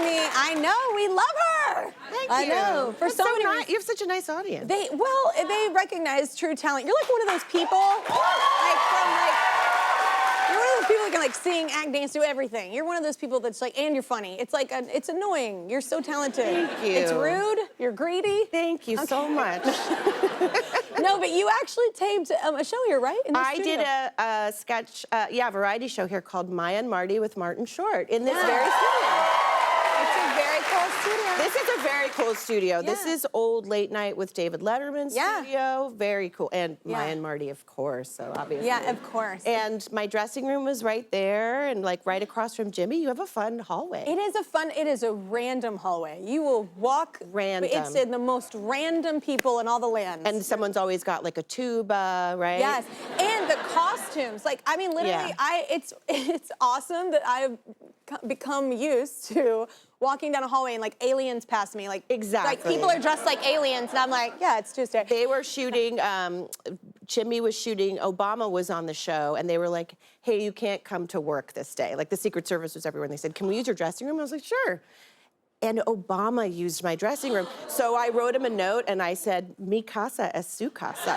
I know, we love her. Thank I you. know. For That's so many nice. reasons. You have such a nice audience. They recognize true talent. You're like one of those people, you're one of those people that can like sing, act, dance, do everything. You're one of those people that's like, and you're funny. It's like, it's annoying. You're so talented. Thank you. It's rude. You're greedy. Thank you so much. No, but you actually taped a show here, right? In the I studio. did a sketch, variety show here called Maya and Marty with Martin Short in this very studio. It's a very cool studio. This is a very cool studio. This Yeah. is old late night with David Letterman Yeah. studio. Very cool. And Yeah. Maya and Marty, of course, so obviously. Yeah, of course. And my dressing room was right there and like right across from Jimmy. You have a fun hallway. It is a random hallway. You will walk. Random. It's in the most random people in all the lands. And someone's always got like a tuba, right? Yes, and the costumes. Like, I mean, literally, Yeah. it's awesome that I've become used to walking down a hallway and like aliens pass me. Like, Exactly. Like people are dressed like aliens, and I'm like, yeah, it's Tuesday. They were shooting, Jimmy was shooting, Obama was on the show, and they were like, hey, you can't come to work this day. Like the Secret Service was everywhere, and they said, can we use your dressing room? I was like, sure. And Obama used my dressing room. So I wrote him a note, and I said, mi casa es su casa.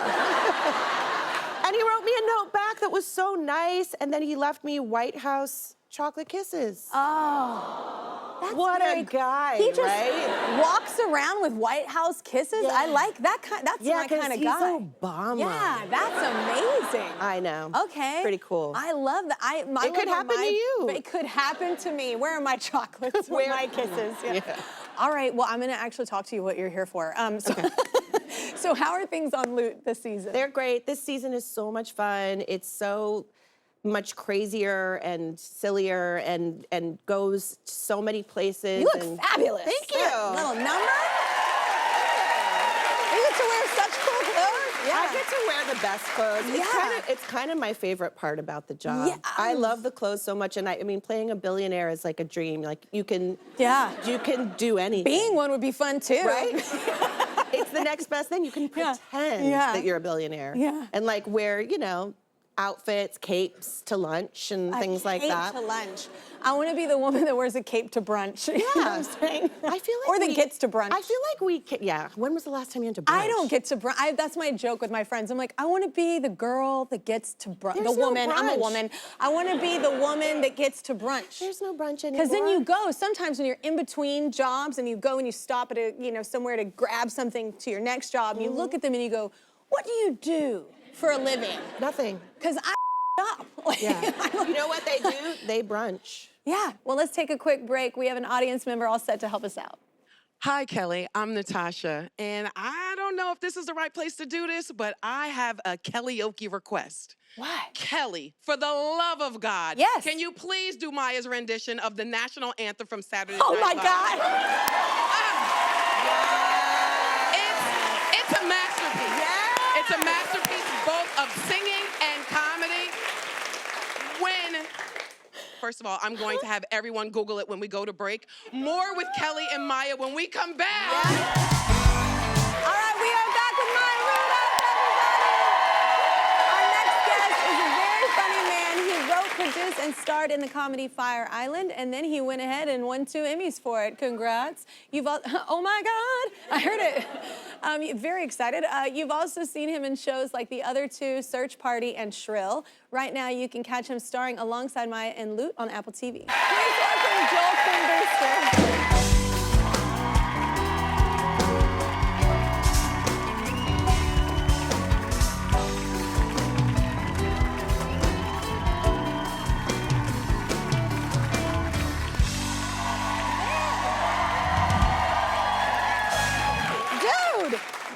And he wrote me a note back that was so nice, and then he left me White House chocolate kisses. Oh, that's What very a guy, He just right? walks around with White House kisses. Yeah. I like that kind. That's my kind of he's guy. Obama. Yeah, that's amazing. I know. Okay. Pretty cool. I love that. It could happen to you. It could happen to me. Where are my chocolates? Where are my kisses? Yeah. Yeah. All right. Well, I'm going to actually talk to you what you're here for. So how are things on Loot this season? They're great. This season is so much fun. It's so much crazier and sillier and goes so many places. You look fabulous. Thank you. That little number. You get to wear such cool clothes. Yeah. I get to wear the best clothes. Yeah. It's kind of my favorite part about the job. Yeah. I love the clothes so much, and I mean, playing a billionaire is like a dream. Like you can do anything. Being one would be fun too. Right? It's the next best thing. You can pretend that you're a billionaire. Yeah. And like wear, outfits, capes to lunch and things like that. To lunch. I want to be the woman that wears a cape to brunch. You know what I'm saying? I feel like or that gets to brunch. I feel like when was the last time you went to brunch? I don't get to brunch. That's my joke with my friends. I'm like, I want to be the girl that gets to brunch. There's The woman. no I'm a brunch. woman. I want to be the woman that gets to brunch. There's no brunch anymore. Because then you go, sometimes when you're in between jobs and you go and you stop at somewhere to grab something to your next job, and you look at them and you go, what do you do for a living? Nothing. Because I up. Yeah. You know what they do? They brunch. Yeah. Well, let's take a quick break. We have an audience member all set to help us out. Hi, Kelly. I'm Natasha, and I don't know if this is the right place to do this, but I have a karaoke request. What? Kelly, for the love of God, Yes. can you please do Maya's rendition of the national anthem from Saturday Oh Night my Live? God. It's a masterpiece. Yes. It's a masterpiece both of singing and comedy. First of all, I'm going to have everyone Google it when we go to break. More with Kelly and Maya when we come back. All right, we are back with Maya Rudolph, everybody. Our next guest is a very funny man. He wrote, produced, and starred in the comedy Fire Island, and then he went ahead and won 2 Emmys for it. Congrats. Oh my God, I heard it. Very excited. You've also seen him in shows like the other 2, Search Party and Shrill. Right now, you can catch him starring alongside Maya in Loot on Apple TV. Please welcome Joel Booster.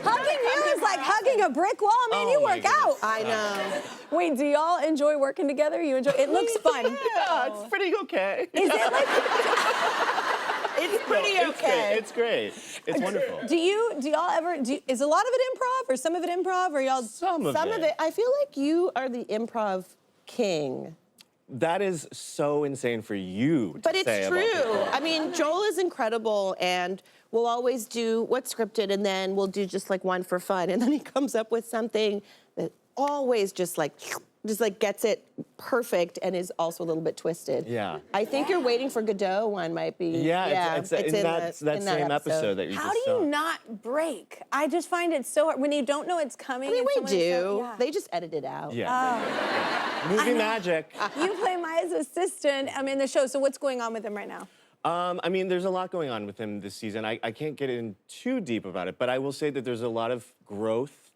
Hugging you is like hugging a brick wall, man. You work out. I know. Wait, do y'all enjoy working together? You enjoy? It looks fun. Yeah, it's pretty okay. Is it like? It's pretty okay. It's great. It's wonderful. Do y'all ever? Is a lot of it improv, or some of it improv, or y'all? Some of it. I feel like you are the improv king. That is so insane for you to But it's say about true. people. I mean, Joel is incredible, and we'll always do what's scripted, and then we'll do just like one for fun, and then he comes up with something that always just like just like gets it perfect and is also a little bit twisted. Yeah. I think you're waiting for Godot one might be. Yeah, it's in that in same episode that you How just do saw. you not break? I just find it so hard when you don't know it's coming. I mean, and we someone is do. so- yeah. They just edit it out. Yeah. Movie magic. You play Maya's assistant in the show. So what's going on with him right now? I mean, there's a lot going on with him this season. I can't get in too deep about it, but I will say that there's a lot of growth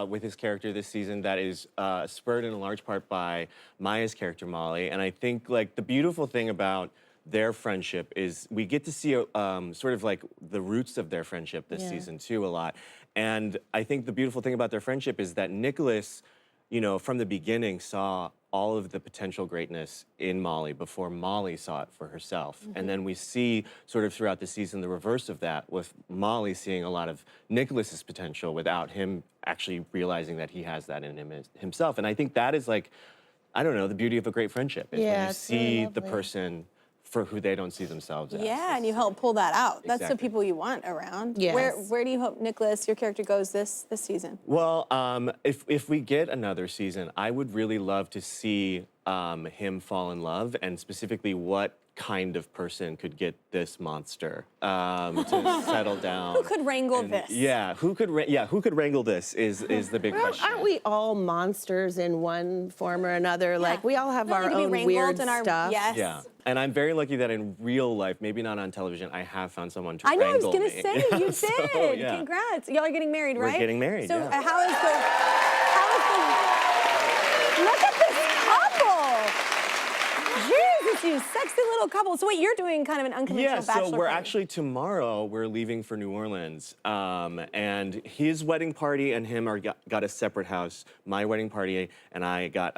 with his character this season that is spurred in a large part by Maya's character, Molly. And I think, like, the beautiful thing about their friendship is we get to see sort of like the roots of their friendship this season, too, a lot. And I think the beautiful thing about their friendship is that Nicholas, you know, from the beginning saw all of the potential greatness in Molly before Molly saw it for herself. And then we see sort of throughout the season the reverse of that, with Molly seeing a lot of Nicholas's potential without him actually realizing that he has that in him himself. And I think that is, like, I don't know, the beauty of a great friendship is when you it's really see the lovely. person for who they don't see themselves as. Yeah, and you help pull that out. That's the Exactly. people you want around. Yes. Where do you hope Nicholas, your character, goes this season? Well, if we get another season, I would really love to see him fall in love, and specifically what kind of person could get this monster to settle down. Who could wrangle this? Yeah, who could wrangle this is the big Well, question. aren't we all monsters in one form or another? Like, we all have We all our need to be own wrangled weird in our- stuff. yes. Yeah, and I'm very lucky that in real life, maybe not on television, I have found someone to I know, I was wrangle gonna me. say, you So, did. yeah. Congrats. Y'all are getting married, We're right? getting married, So yeah. how is the, look at this couple. Jesus, you sexy little couple. So wait, you're doing kind of an unconventional Yeah, bachelor so we're party. actually tomorrow we're leaving for New Orleans, and his wedding party and him got a separate house. My wedding party and I got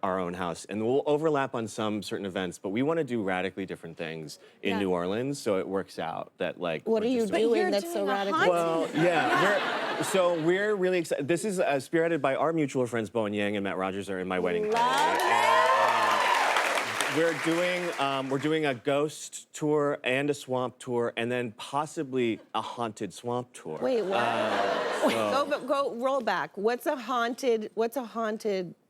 our own house, and we'll overlap on some certain events, but we want to do radically different things in Yeah. New Orleans, so it works out that, like. What we're are you just- But you're doing that's so doing a radical? haunted- Well, yeah, we're really excited. This is spearheaded by our mutual friends, Bowen Yang and Matt Rogers, are in my wedding party. Love it. We're doing a ghost tour and a swamp tour, and then possibly a haunted swamp tour. Wait, what? Go roll back. What's a haunted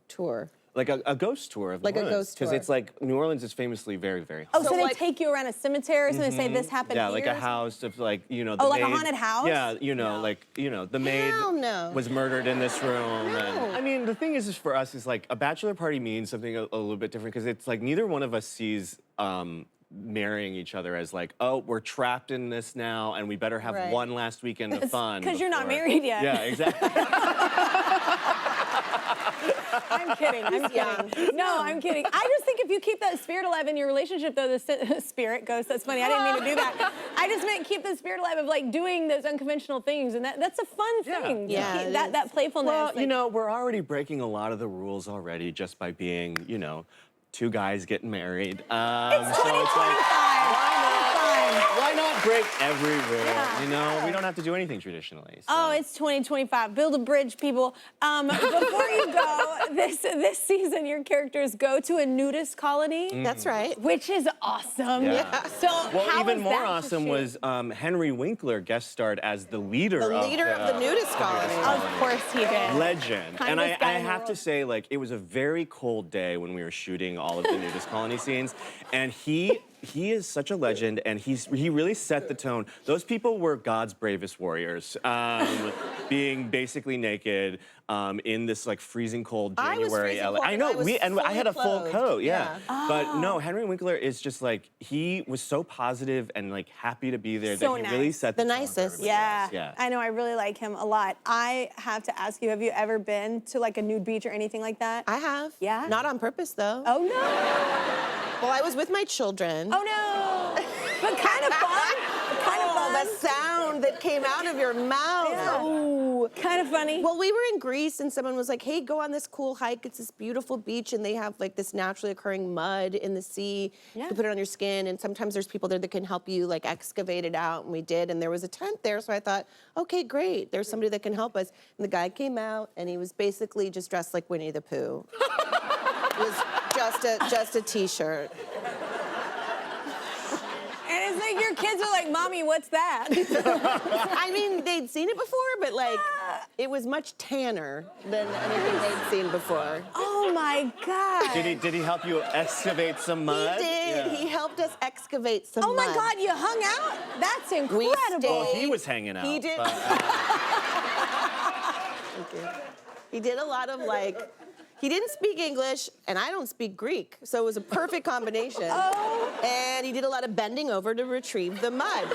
tour? Like a ghost tour of New Like a Orleans. ghost Because tour. it's like, New Orleans is famously very, very Oh, haunted. so they like- take you around a cemetery, so they say this happened Yeah, here? like a house of, like, you know, the Oh, like a maid- haunted house? Yeah, you know, like, you know, the maid Hell no. was murdered in this room. No. And, I mean, the thing is for us is, like, a bachelor party means something a little bit different, because it's like neither one of us sees marrying each other as like, oh, we're trapped in this now, and we better have Right. one last weekend of fun. 'cause you're not before- married yet. Yeah, exactly. I'm kidding. I'm kidding. No, I'm kidding. I just think if you keep that spirit alive in your relationship, though, the spirit ghost. That's funny. I didn't mean to do that. I just meant keep the spirit alive of like doing those unconventional things, and that's a fun thing. Yeah, To keep it that is. playfulness. Well, like- you know, we're already breaking a lot of the rules already just by being, you know, two guys getting married. It's So 2025. why not break every rule? Yeah. You know, we don't have to do anything traditionally. So. Oh, it's 2025. Build a bridge, people. Before you go, this season, your characters go to a nudist colony, That's right. which is awesome. Yeah. So Well, how even was more that to awesome shoot? was Henry Winkler guest starred as the leader The of leader of the nudist colony. Of course he did. Legend. And I Kindest guy in the have to world. say, like, it was a very cold day when we were shooting all of the nudist colony scenes, and he is such a legend, and he really set the tone. Those people were God's bravest warriors, being basically naked in this like freezing cold I was January freezing LA. cold, I and know I was I had a fully full clothed. coat, yeah. Yeah. But no, Henry Winkler is just like, he was so positive and like happy to be there So that he really nice. set The the tone for nicest. everybody Yeah, else. Yeah. I know. I really like him a lot. I have to ask you, have you ever been to like a nude beach or anything like that? I have. Yeah? Not on purpose, though. Oh, no. Well, I was with my children. Oh, no. But kind of fun. Kind of Oh, fun. the sound that came out of your mouth. Yeah. Ooh. Kind of funny. Well, we were in Greece and someone was like, hey, go on this cool hike. It's this beautiful beach and they have like this naturally occurring mud in the sea. Yeah. You can put it on your skin and sometimes there's people there that can help you like excavate it out, and we did. And there was a tent there, so I thought, okay, great. There's somebody that can help us. And the guy came out and he was basically just dressed like Winnie the Pooh. It was just a t-shirt. And It's like your kids are like, Mommy, what's that? I mean, they'd seen it before, but like, it was much tanner than anything they'd seen before. Oh my God. Did he help you excavate some mud? He did. Yeah. He helped us excavate some Oh my mud. God, you hung out? That's We incredible. stayed. Well, he was hanging out. He did. but, Thank you. He did a lot of like, he didn't speak English, and I don't speak Greek, so it was a perfect combination. Oh. And he did a lot of bending over to retrieve the mud.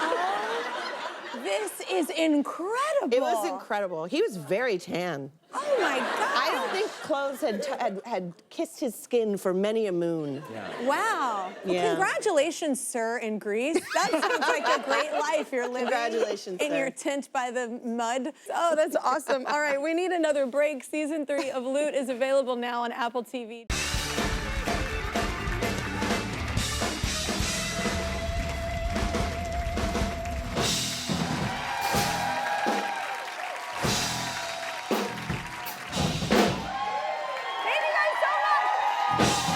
This is incredible. It was incredible. He was very tan. Oh my God. I don't think clothes had kissed his skin for many a moon. yeah. Wow. Well, Yeah. congratulations, sir, in Greece. That sounds like a great life you're living. Congratulations, in sir. your tent by the mud. Oh, that's awesome. All right, we need another break. Season 3 of Loot is available now on Apple TV. Thank you guys so much.